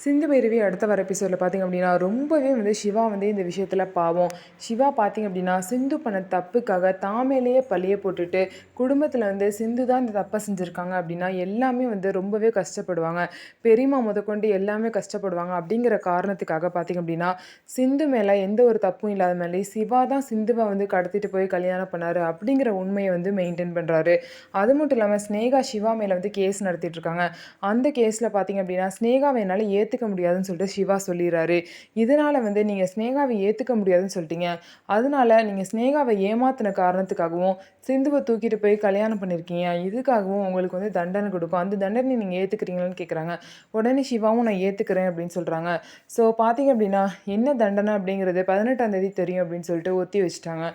சிந்து பைரவி அடுத்த வர எபிசோடில் பார்த்திங்க அப்படின்னா ரொம்பவே சிவா இந்த விஷயத்தில் பாவம். சிவா பார்த்திங்க அப்படின்னா சிந்து பண்ண தப்புக்காக தாமேலேயே பழிய போட்டுட்டு குடும்பத்தில் சிந்து தான் இந்த தப்பை செஞ்சுருக்காங்க அப்படின்னா எல்லாமே ரொம்பவே கஷ்டப்படுவாங்க. பெரியம்மா முதற்கொண்டு எல்லாமே கஷ்டப்படுவாங்க. அப்படிங்கிற காரணத்துக்காக பார்த்திங்க அப்படின்னா சிந்து மேலே எந்த ஒரு தப்பும் இல்லாத மேலே சிவா தான் சிந்துவை கடத்திட்டு போய் கல்யாணம் பண்ணார் அப்படிங்கிற உண்மையை மெயின்டைன் பண்ணுறாரு. அது மட்டும் இல்லாமல் ஸ்னேகா சிவா மேலே கேஸ் நடத்திட்டு இருக்காங்க. அந்த கேஸில் பார்த்திங்க அப்படின்னா ஸ்னேகாவை என்னால் ஏற்றுக்க முடியாதுன்னு சொல்லிட்டு சிவா சொல்லிடுறாரு. இதனால் நீங்கள் ஸ்னேகாவை ஏற்றுக்க முடியாதுன்னு சொல்லிட்டீங்க. அதனால நீங்கள் ஸ்னேகாவை ஏமாத்தின காரணத்துக்காகவும் சிந்துவை தூக்கிட்டு போய் கல்யாணம் பண்ணியிருக்கீங்க. இதுக்காகவும் உங்களுக்கு தண்டனை கொடுக்கும். அந்த தண்டனை நீங்கள் ஏற்றுக்கிறீங்களான்னு கேட்குறாங்க. உடனே சிவாவும் நான் ஏற்றுக்கிறேன் அப்படின்னு சொல்கிறாங்க. ஸோ பார்த்தீங்க அப்படின்னா என்ன தண்டனை அப்படிங்கிறது 18ஆம் தேதி தெரியும் அப்படின்னு சொல்லிட்டு ஒத்தி வச்சுட்டாங்க.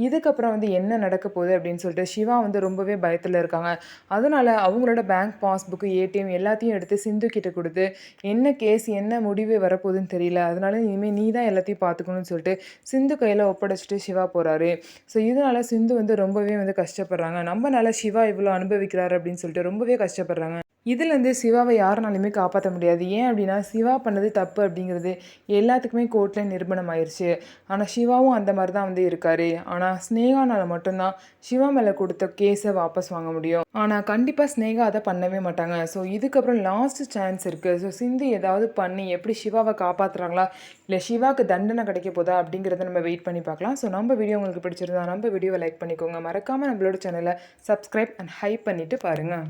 இதுக்கப்புறம் என்ன நடக்க போகுது அப்படின்னு சொல்லிட்டு சிவா ரொம்பவே பயத்தில் இருக்காங்க. அதனால அவங்களோட பேங்க் பாஸ்புக்கு ஏடிஎம் எல்லாத்தையும் எடுத்து சிந்து கிட்ட கொடுத்து என்ன கேஸ் என்ன முடிவு வரப்போகுதுன்னு தெரியல, அதனால இனிமேல் நீ தான் எல்லாத்தையும் பார்த்துக்கணும்னு சொல்லிட்டு சிந்து கையில் ஒப்படைச்சிட்டு சிவா போகிறாரு. ஸோ இதனால சிந்து ரொம்பவே கஷ்டப்படுறாங்க. நம்மனால சிவா இவ்வளோ அனுபவிக்கிறாரு அப்படின்னு சொல்லிட்டு ரொம்பவே கஷ்டப்படுறாங்க. இதுலேருந்து சிவாவை யாருனாலுமே காப்பாற்ற முடியாது. ஏன் அப்படின்னா சிவா பண்ணது தப்பு அப்படிங்கிறது எல்லாத்துக்குமே கோர்ட்டில் நிரூபணம் ஆயிடுச்சு. ஆனால் சிவாவும் அந்த மாதிரி தான் இருக்காரு. ஆனால் ஸ்னேகானால் மட்டும்தான் சிவா மேலே கொடுத்த கேஸை வாபஸ் வாங்க முடியும். ஆனால் கண்டிப்பாக ஸ்னேகா அதை பண்ணவே மாட்டாங்க. ஸோ இதுக்கப்புறம் லாஸ்ட் சான்ஸ் இருக்குது. ஸோ சிந்து ஏதாவது பண்ணி எப்படி சிவாவை காப்பாற்றுறாங்களா இல்லை சிவாவுக்கு தண்டனை கிடைக்க போதா அப்படிங்கிறத நம்ம வெயிட் பண்ணி பார்க்கலாம். ஸோ நம்ம வீடியோ உங்களுக்கு பிடிச்சிருந்தா நம்ம வீடியோவை லைக் பண்ணிக்கோங்க. மறக்காமல் நம்மளோட சேனலை சப்ஸ்கிரைப் அண்ட் ஹைப் பண்ணிவிட்டு பாருங்கள்.